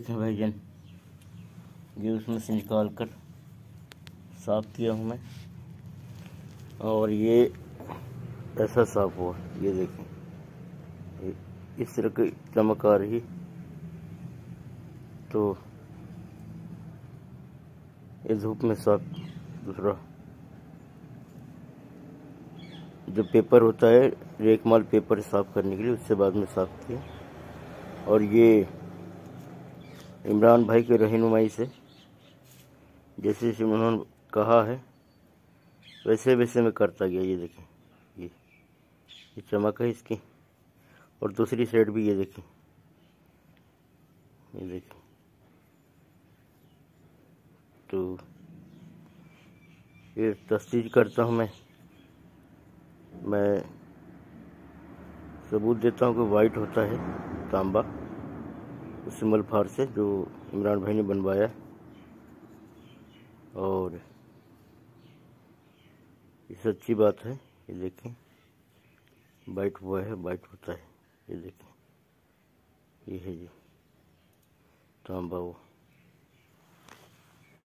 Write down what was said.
देखें भाईजान, ये उसमें से निकाल कर साफ़ किया हूँ मैं, और ये ऐसा साफ़ हुआ। ये देखें, इस तरह की चमक आ रही। तो ये धूप में साफ। दूसरा जो पेपर होता है, रेकमाल पेपर साफ करने के लिए, उससे बाद में साफ किया। और ये इमरान भाई की रहनुमाई से जैसे जैसे उन्होंने कहा है वैसे वैसे मैं करता गया। ये देखें, ये चमक है इसकी। और दूसरी साइड भी ये देखें, ये देखें। तो ये तस्दीक करता हूँ मैं सबूत देता हूँ कि वाइट होता है तांबा उस मलफार से जो इमरान भाई ने बनवाया। और ये सच्ची बात है। ये देखें, वाइट हुआ है, वाइट होता है। ये देखें, ये है जी तांबा वो।